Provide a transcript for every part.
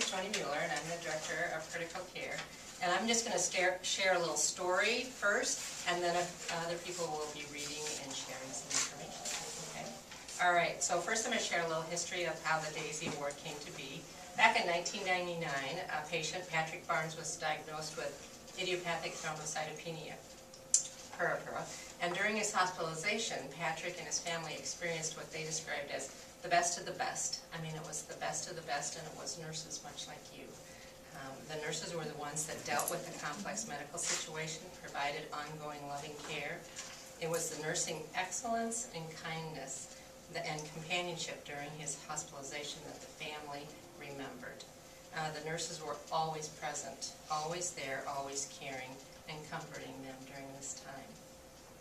is Toni Mueller, and I'm the Director of Critical Care. And I'm just going to share a little story first, and then other people will be reading and sharing some information. Okay? All right, so first I'm going to share a little history of how the Daisy Award came to be. Back in 1999, a patient, Patrick Barnes, was diagnosed with idiopathic thrombocytopenia, purpura, and during his hospitalization, Patrick and his family experienced what they described as the best of the best. I mean, it was the best of the best, and it was nurses much like you. The nurses were the ones that dealt with the complex medical situation, provided ongoing loving care. It was the nursing excellence and kindness and companionship during his hospitalization that the family remembered. The nurses were always present, always there, always caring, and comforting them during this time.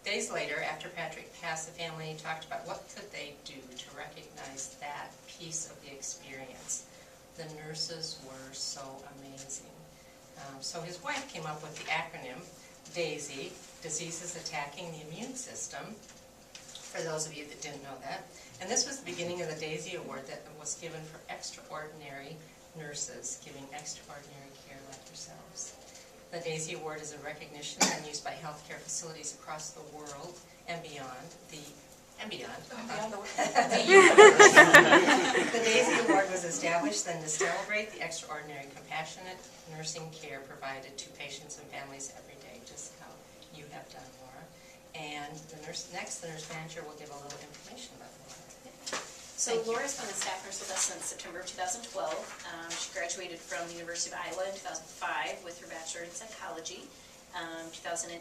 Days later, after Patrick passed, the family talked about what could they do to recognize that piece of the experience. The nurses were so amazing. So his wife came up with the acronym DAISY, Diseases Attacking the Immune System, for those of you that didn't know that. And this was the beginning of the DAISY Award that was given for extraordinary nurses, giving extraordinary care like yourselves. The DAISY Award is a recognition and used by healthcare facilities across the world and beyond. The DAISY Award was established then to celebrate the extraordinary, compassionate nursing care provided to patients and families every day, just how you have done, Laura. And the nurse manager will give a little information about Laura. So Laura's been a staff nurse with us since September of 2012. She graduated from the University of Iowa in 2005 with her bachelor in psychology. 2008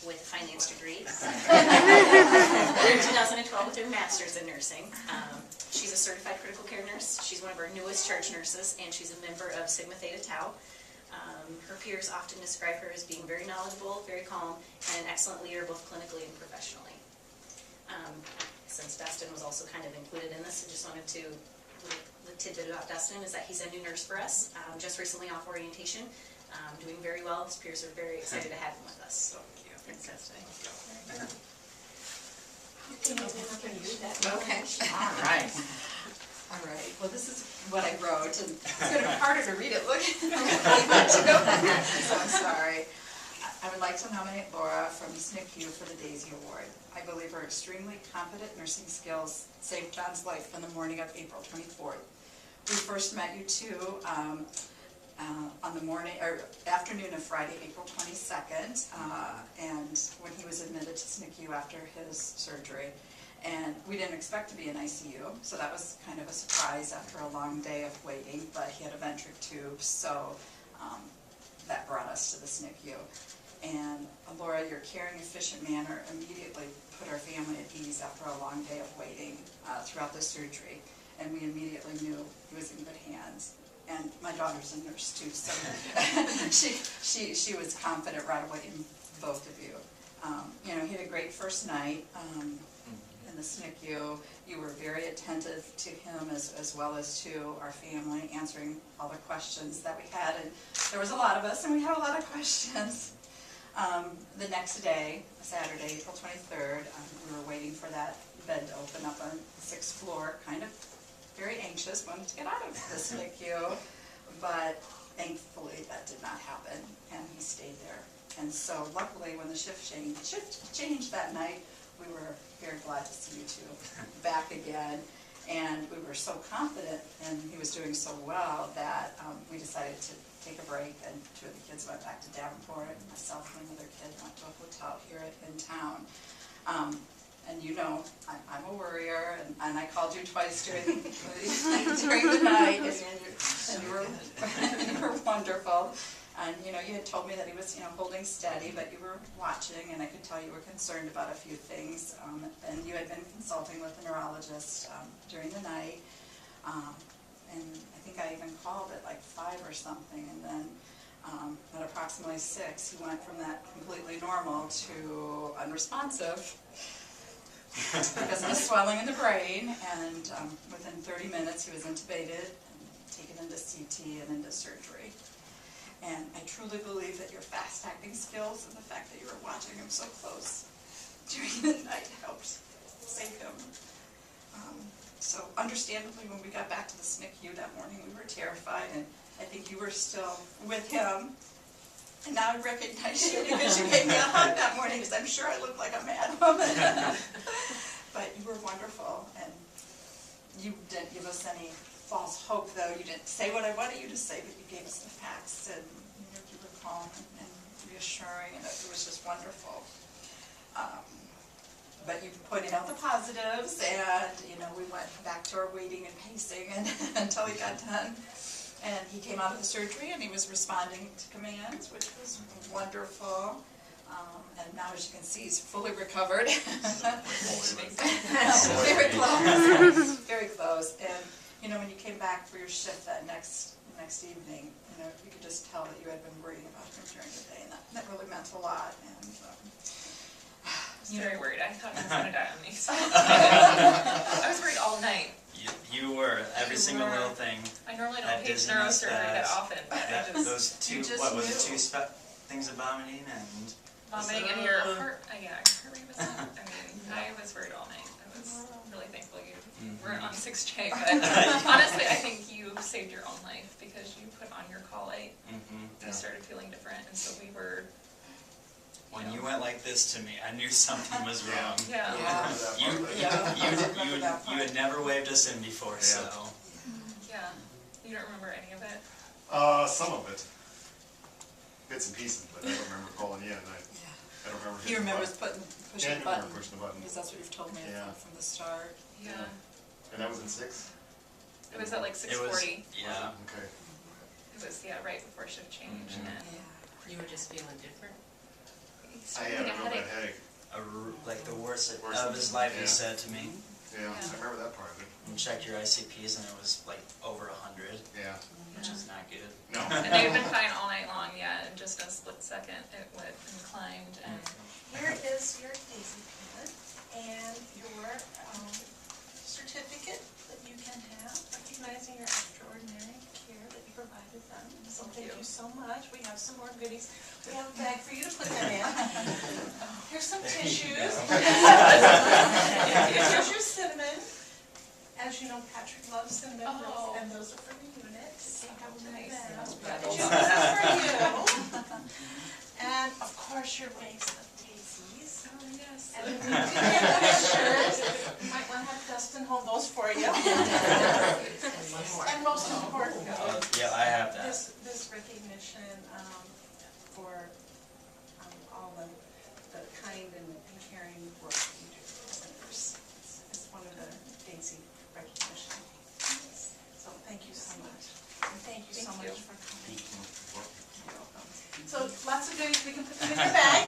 with a finance degree. 2012 with her master's in nursing. She's a certified critical care nurse. She's one of our newest charge nurses, and she's a member of Sigma Theta Tau. Her peers often describe her as being very knowledgeable, very calm, and an excellent leader both clinically and professionally. Since Dustin was also kind of included in this, I just wanted to, the tidbit about Dustin is that he's a new nurse for us, just recently off orientation, doing very well. His peers are very excited to have him with us. So, fantastic. Okay. All right. All right. Well, this is what I wrote, and it's going to be harder to read it. Look, so I'm sorry. I would like to nominate Laura from SNCU for the DAISY Award. I believe her extremely competent nursing skills saved John's life on the morning of April 24th. We first met you two on the morning or afternoon of Friday, April 22nd, and when he was admitted to SNCU after his surgery. And we didn't expect to be in ICU, so that was kind of a surprise after a long day of waiting, but he had a ventric tube, so that brought us to the SNCU. And Laura, your caring, efficient manner immediately put our family at ease after a long day of waiting throughout the surgery. And we immediately knew he was in good hands. And my daughter's a nurse too, so she was confident right away in both of you. You know, he had a great first night in the SNCU. You were very attentive to him as well as to our family, answering all the questions that we had. And there was a lot of us, and we had a lot of questions. The next day, Saturday, April 23rd, we were waiting for that bed to open up on the 6th floor, kind of very anxious, wanted to get out of the SNCU, but thankfully that did not happen, and he stayed there. And so luckily when the shift changed that night, we were very glad to see you two back again. And we were so confident, and he was doing so well, that we decided to take a break, and two of the kids went back to Davenport, and myself and another kid went to a hotel here in town. And you know, I'm a worrier, and I called you twice during the night, and you were wonderful. And you know, you had told me that he was, you know, holding steady, but you were watching, and I could tell you were concerned about a few things. And you had been consulting with a neurologist during the night. And I think I even called at like 5 or something, and then at approximately 6, he went from that completely normal to unresponsive because of the swelling in the brain. And within 30 minutes, he was intubated and taken into CT and into surgery. And I truly believe that your fast-acting skills and the fact that you were watching him so close during the night helped save him. So understandably, when we got back to the SNCU that morning, we were terrified, and I think you were still with him. And now I recognize you because you gave me a hug that morning, because I'm sure I looked like a mad woman. But you were wonderful, and you didn't give us any false hope, though. You didn't say what I wanted you to say, but you gave us the facts, and you were calm and reassuring, and it was just wonderful. But you pointed out the positives, and we went back to our waiting and pacing until he got done. And he came out of the surgery, and he was responding to commands, which was wonderful. And now, as you can see, he's fully recovered. Very close. Very close. And when you came back for your shift that next evening, you could just tell that you had been worrying about him during the day, and that really meant a lot. And I was very worried. I thought he was going to die on me. So. I was worried all night. You were. Every single little thing. I normally don't That page dizziness, neurosurgery that often, but I just... Those two, what was it, two things of vomiting and... Vomiting and your heart, your heart rate was up. I mean, I was worried all night. I was really thankful you weren't on 6J, but honestly, I think you saved your own life because you put on your call light. You started feeling different, and so we were... When you went like this to me, I knew something was wrong. Yeah. You had never waved us in before, so... Yeah. You don't remember any of it? Some of it. Bits and pieces, but I don't remember calling in. I don't remember he hitting the remembers button. pushing the Yeah, I button. remember pushing the button. Because that's what you've told me from the start. Yeah. And that was in 6? It was at like 6:40. Yeah. Okay. It was, right before shift change. And You were just feeling different? he I started had a getting real a bad headache. headache. Like the worst Worse of than- his life, he yeah. said to me. Yeah, I remember that part of it. And checked your ICPs and it was like over 100, Yeah. which is not good. No. And they've been fine all night long, and just in a split second, it went and climbed, and Here is your Daisy pin and your certificate that you can have, recognizing your extraordinary care that you provided them. So thank you so much. We have some more goodies. We have a bag for you to put them in. Here's some tissues. Here's your cinnamon. As you know, Patrick loves cinnamon rolls, and those are for the unit. So how nice. Tissues are for you. And of course, your vase of daisies. oh yes. And then we do have pictures. You might want to have Dustin hold those for you. And most important, Yeah, I have that. this recognition for all the kind and caring work you do as a nurse. It's one of the Daisy recognition. So thank you so much. And thank you so much for coming. Thank you. So lots of goodies, we can put them in your bag.